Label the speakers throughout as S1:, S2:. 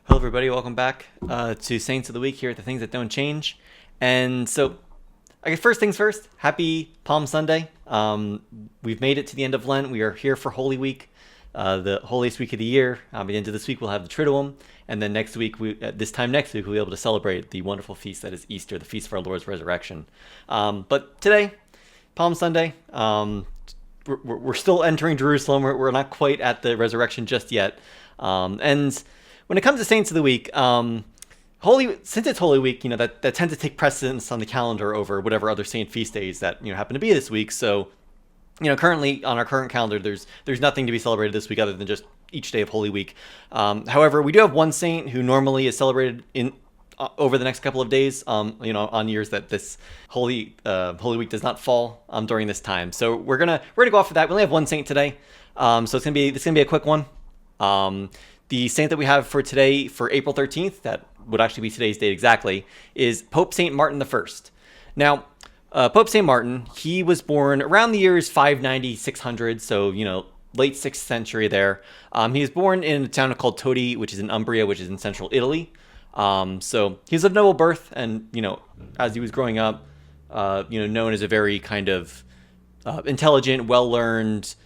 S1: Hello, everybody. Welcome back to Saints of the Week here at the Things That Don't Change. And so, I guess first things first, happy Palm Sunday. We've made it to the end of Lent. We are here for Holy Week, the holiest week of the year. At the end of this week, we'll have the Triduum. And then next week, this time next week, we'll be able to celebrate the wonderful feast that is Easter, the feast of our Lord's resurrection. But today, Palm Sunday, we're still entering Jerusalem. We're not quite at the resurrection just yet. And when it comes to Saints of the Week, since it's Holy Week, that tends to take precedence on the calendar over whatever other saint feast days that happen to be this week. So, currently on our current calendar, there's nothing to be celebrated this week other than just each day of Holy Week. However, we do have one saint who normally is celebrated in over the next couple of days, on years that this Holy Week does not fall during this time. So we're gonna go off of that. We only have one saint today, so it's gonna be a quick one. The saint that we have for today, for April 13th, that would actually be today's date exactly, is Pope St. Martin I. Now, Pope St. Martin, he was born around the years 590, 600, so, late 6th century there. He was born in a town called Todi, which is in Umbria, which is in central Italy. So he's of noble birth, and, as he was growing up, known as a very kind of intelligent, well-learned,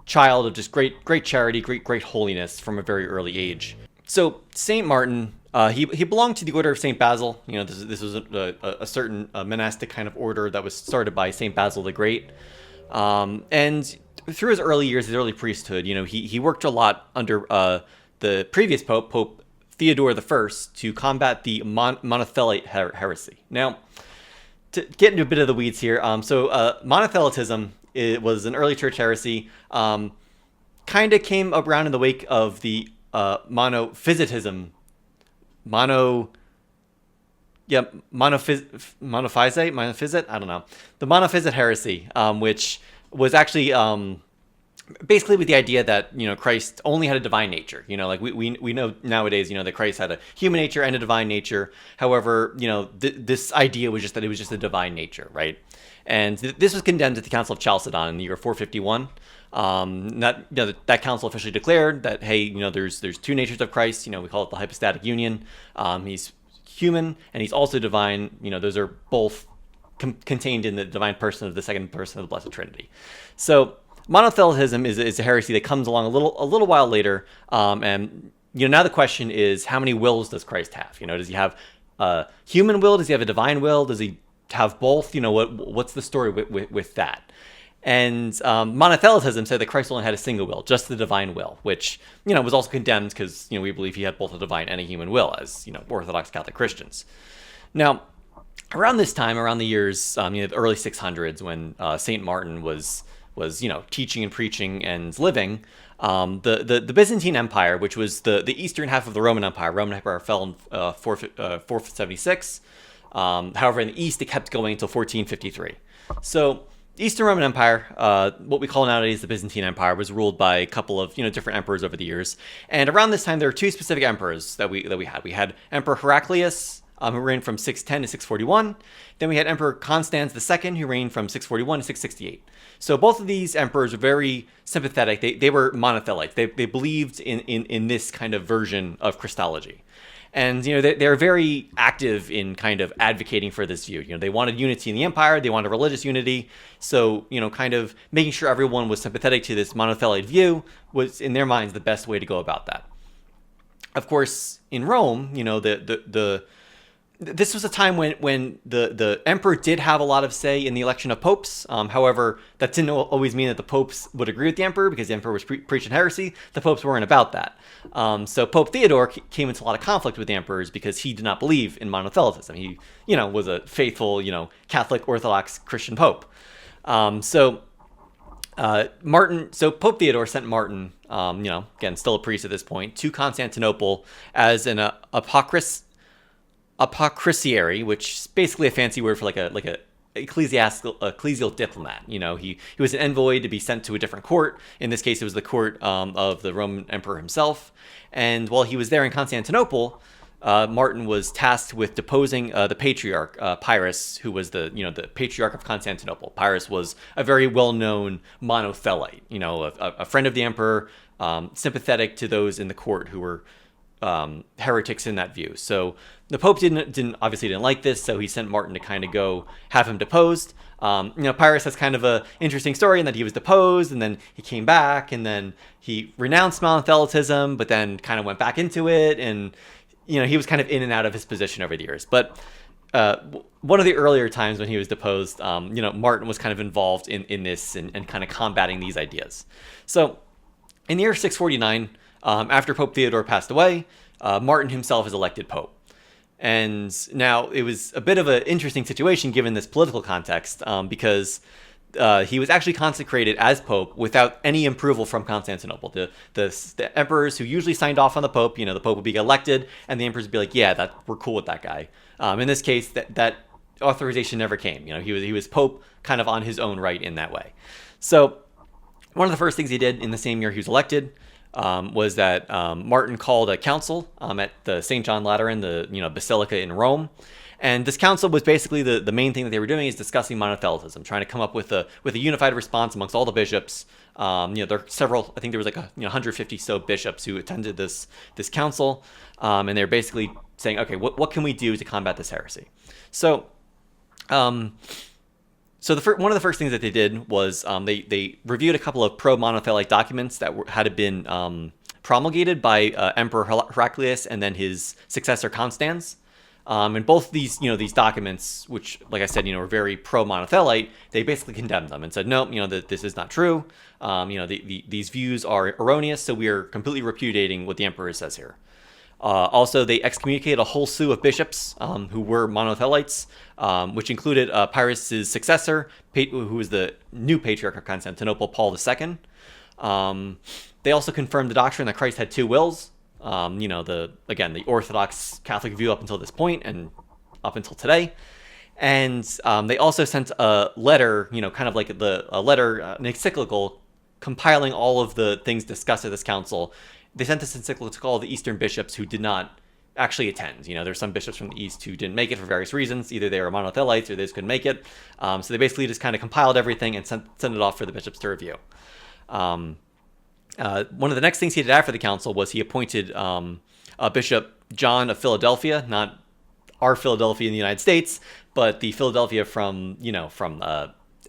S1: child of just great charity, great holiness from a very early age. So Saint Martin, he belonged to the order of Saint Basil. This was a certain monastic kind of order that was started by Saint Basil the Great. And through his early years, his early priesthood, he worked a lot under the previous Pope Theodore I, to combat the Monothelite heresy. Now, to get into a bit of the weeds here, Monothelitism, it was an early church heresy, kind of came around in the wake of the monophysitism. Monophysite? I don't know. The monophysite heresy, which was actually basically with the idea that, Christ only had a divine nature. We know nowadays, that Christ had a human nature and a divine nature. However, this idea was just that it was just a divine nature, right? And this was condemned at the Council of Chalcedon in the year 451. That council officially declared that, hey, there's two natures of Christ. We call it the hypostatic union. He's human and he's also divine. Those are both contained in the divine person of the second person of the Blessed Trinity. So monothelitism is a heresy that comes along a little while later. And now the question is, how many wills does Christ have? Does he have a human will? Does he have a divine will? Does he have both? What's the story with that? And monothelitism said that Christ only had a single will, just the divine will, which was also condemned because we believe he had both a divine and a human will as Orthodox Catholic Christians. Now, around this time, around the years the early 600s, when Saint Martin was teaching and preaching and living, the Byzantine Empire, which was the eastern half of the Roman Empire fell in 476. However, in the east, it kept going until 1453. So Eastern Roman Empire, what we call nowadays the Byzantine Empire, was ruled by a couple of different emperors over the years. And around this time, there were two specific emperors that we had. We had Emperor Heraclius, who reigned from 610 to 641. Then we had Emperor Constans II, who reigned from 641 to 668. So both of these emperors were very sympathetic. They were monothelites. They believed in this kind of version of Christology. And, they're very active in kind of advocating for this view. They wanted unity in the empire. They wanted religious unity. So, kind of making sure everyone was sympathetic to this monothelite view was, in their minds, the best way to go about that. Of course, in Rome, this was a time when the emperor did have a lot of say in the election of popes. However, that didn't always mean that the popes would agree with the emperor, because the emperor was preaching heresy. The popes weren't about that. So Pope Theodore came into a lot of conflict with the emperors because he did not believe in monothelitism. He, was a faithful, Catholic Orthodox Christian pope. So Pope Theodore sent Martin, again, still a priest at this point, to Constantinople as an apocrisiary, which is basically a fancy word for like a ecclesial diplomat. He was an envoy to be sent to a different court. In this case, it was the court of the Roman emperor himself. And while he was there in Constantinople, Martin was tasked with deposing the patriarch Pyrrhus, who was the patriarch of Constantinople. Pyrrhus was a very well-known monothelite, a friend of the emperor, sympathetic to those in the court who were heretics in that view. So the Pope didn't like this, so he sent Martin to kind of go have him deposed. Pyrrhus has kind of a interesting story in that he was deposed, and then he came back, and then he renounced monothelitism, but then kind of went back into it, and he was kind of in and out of his position over the years. But one of the earlier times when he was deposed, Martin was kind of involved in this and kind of combating these ideas. So in the year 649, after Pope Theodore passed away, Martin himself is elected Pope. And now it was a bit of an interesting situation given this political context, because he was actually consecrated as Pope without any approval from Constantinople. The emperors who usually signed off on the Pope, the Pope would be elected, and the emperors would be like, yeah, we're cool with that guy. In this case, that authorization never came. He was Pope kind of on his own right in that way. So one of the first things he did in the same year he was elected was that Martin called a council at the St. John Lateran, the basilica in Rome. And this council was basically the main thing that they were doing is discussing monothelitism, trying to come up with a unified response amongst all the bishops. There are several, I think there was 150 so bishops who attended this council, and they're basically saying, okay, what can we do to combat this heresy? So one of the first things that they did was they reviewed a couple of pro-monothelite documents that had been promulgated by Emperor Heraclius and then his successor Constans. And both these documents, which, like I said, were very pro-monothelite, they basically condemned them and said, no, that this is not true. These views are erroneous, so we are completely repudiating what the emperor says here. Also, they excommunicated a whole slew of bishops who were monothelites, which included Pyrrhus' successor, who was the new patriarch of Constantinople, Paul II. They also confirmed the doctrine that Christ had two wills. The Orthodox Catholic view up until this point and up until today. And they also sent a letter, an encyclical compiling all of the things discussed at this council. They sent this encyclical to all the Eastern bishops who did not actually attend. There's some bishops from the East who didn't make it for various reasons. Either they were monothelites or they just couldn't make it. So they basically just kind of compiled everything and sent it off for the bishops to review. One of the next things he did after the council was he appointed Bishop John of Philadelphia, not our Philadelphia in the United States, but the Philadelphia from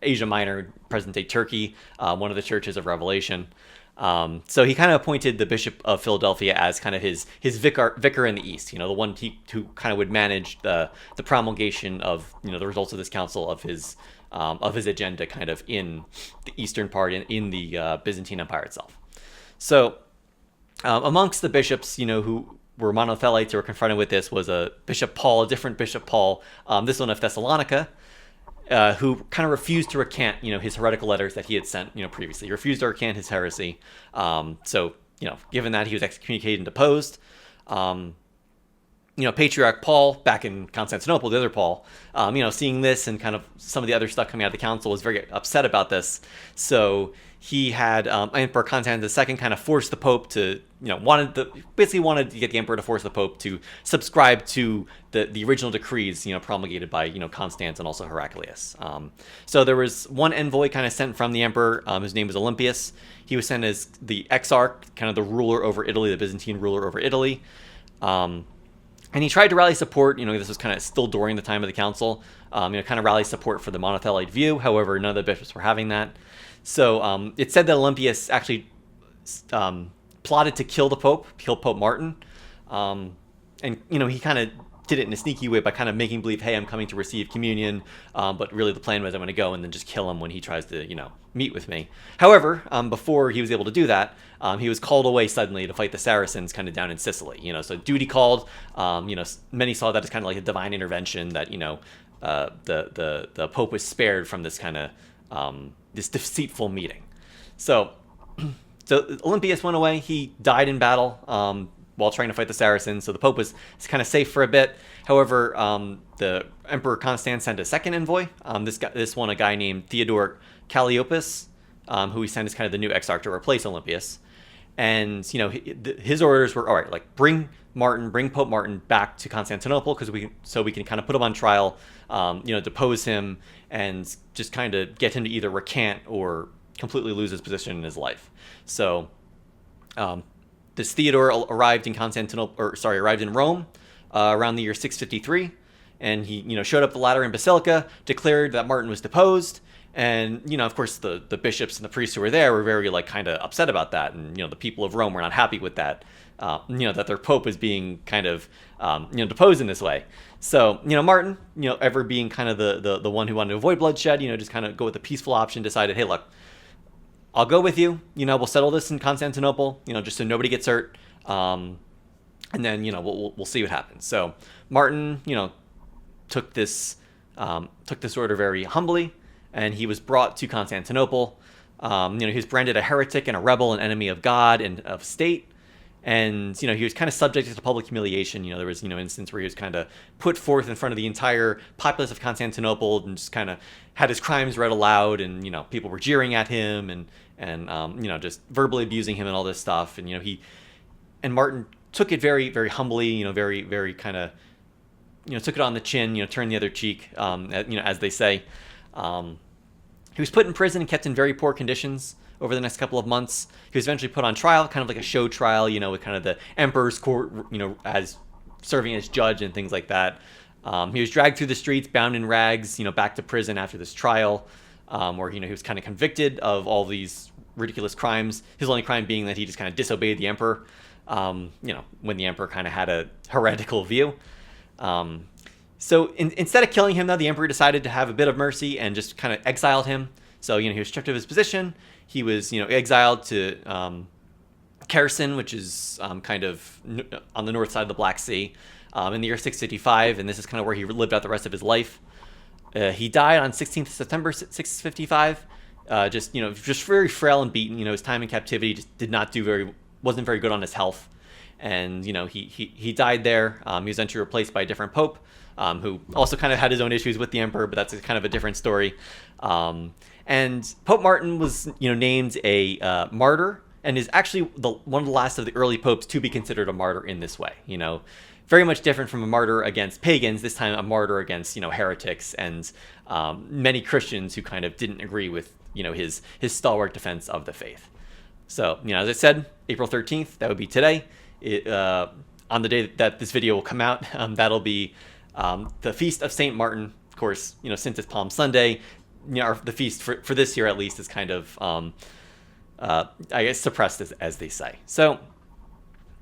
S1: Asia Minor, present-day Turkey, one of the churches of Revelation. So he kind of appointed the Bishop of Philadelphia as kind of his vicar in the East, the one who kind of would manage the promulgation of the results of this council of his agenda kind of in the Eastern part in the Byzantine Empire itself. So amongst the bishops, who were monothelites or were confronted with this was a different Bishop Paul, this one of Thessalonica, who kind of refused to recant, his heretical letters that he had sent, previously. He refused to recant his heresy. So, given that, he was excommunicated and deposed. Patriarch Paul, back in Constantinople, the other Paul, seeing this and kind of some of the other stuff coming out of the council, was very upset about this. So he had Emperor Constans II kind of force the Pope to, wanted to get the Emperor to force the Pope to subscribe to the original decrees, promulgated by, Constans and also Heraclius. So there was one envoy kind of sent from the Emperor, whose name was Olympius. He was sent as the exarch, kind of the ruler over Italy, the Byzantine ruler over Italy. And he tried to rally support, this was kind of still during the time of the council, kind of rally support for the monothelite view. However, none of the bishops were having that. So it's said that Olympius actually plotted to kill Pope Martin. And, he kind of did it in a sneaky way by kind of making believe, hey, I'm coming to receive communion. But really the plan was I'm going to go and then just kill him when he tries to, meet with me. However, before he was able to do that, he was called away suddenly to fight the Saracens kind of down in Sicily. So duty called. Many saw that as kind of like a divine intervention that, the Pope was spared from this kind of this deceitful meeting. So Olympius went away. He died in battle while trying to fight the Saracens. So the Pope was kind of safe for a bit. However, the Emperor Constans sent a second envoy. This one, a guy named Theodore Calliopas, who he sent as kind of the new exarch to replace Olympius. And his orders were, all right, like bring Pope Martin back to Constantinople so we can kind of put him on trial, depose him and just kind of get him to either recant or completely lose his position in his life. So this Theodore arrived in arrived in Rome around the year 653, and he, showed up the Lateran Basilica, declared that Martin was deposed, and, of course, the bishops and the priests who were there were very, kind of upset about that, and, the people of Rome were not happy with that, that their pope was being kind of, deposed in this way. So, Martin, ever being kind of the one who wanted to avoid bloodshed, just kind of go with the peaceful option, decided, hey, look, I'll go with you. We'll settle this in Constantinople, just so nobody gets hurt. And then, we'll see what happens. So Martin, took this order very humbly, and he was brought to Constantinople. He was branded a heretic and a rebel, an enemy of God and of state. And, he was kind of subjected to public humiliation. There was, instance where he was kind of put forth in front of the entire populace of Constantinople and just kind of had his crimes read aloud, and, people were jeering at him and just verbally abusing him and all this stuff. And Martin took it very, very humbly, very, very kind of, took it on the chin, turned the other cheek, as they say. He was put in prison and kept in very poor conditions over the next couple of months. He was eventually put on trial, kind of like a show trial, with kind of the emperor's court, as serving as judge and things like that. He was dragged through the streets, bound in rags, back to prison after this trial, where, he was kind of convicted of all these ridiculous crimes. His only crime being that he just kind of disobeyed the emperor, when the emperor kind of had a heretical view. So instead of killing him, though, the emperor decided to have a bit of mercy and just kind of exiled him. So, he was stripped of his position. He was, exiled to Kherson, which is kind of on the north side of the Black Sea, in the year 655, and this is kind of where he lived out the rest of his life. He died on 16th September 655, just very frail and beaten. His time in captivity just wasn't very good on his health, and he died there. He was eventually replaced by a different pope, who also kind of had his own issues with the emperor, but that's kind of a different story. And Pope Martin was, named a martyr, and is actually one of the last of the early popes to be considered a martyr in this way. Very much different from a martyr against pagans, this time a martyr against, heretics and many Christians who kind of didn't agree with, his stalwart defense of the faith. So, as I said, April 13th, that would be today. On the day that this video will come out, that'll be the Feast of St. Martin. Of course, since it's Palm Sunday, the feast for this year at least is kind of, I guess, suppressed, as they say. So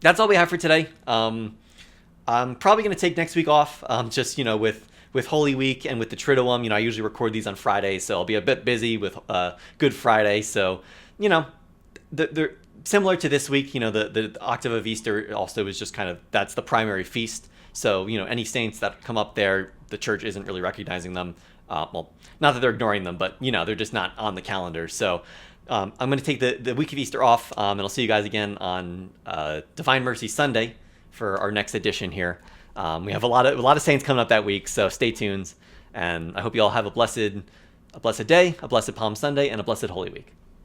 S1: that's all we have for today. I'm probably going to take next week off, just, with Holy Week and with the Triduum. I usually record these on Fridays, so I'll be a bit busy with Good Friday. So, they're similar to this week, the Octave of Easter also is just kind of, that's the primary feast. So, any saints that come up there, the church isn't really recognizing them. Well, not that they're ignoring them, but, they're just not on the calendar. So I'm going to take the week of Easter off, and I'll see you guys again on Divine Mercy Sunday for our next edition here. We have a lot of saints coming up that week, so stay tuned. And I hope you all have a blessed day, a blessed Palm Sunday, and a blessed Holy Week.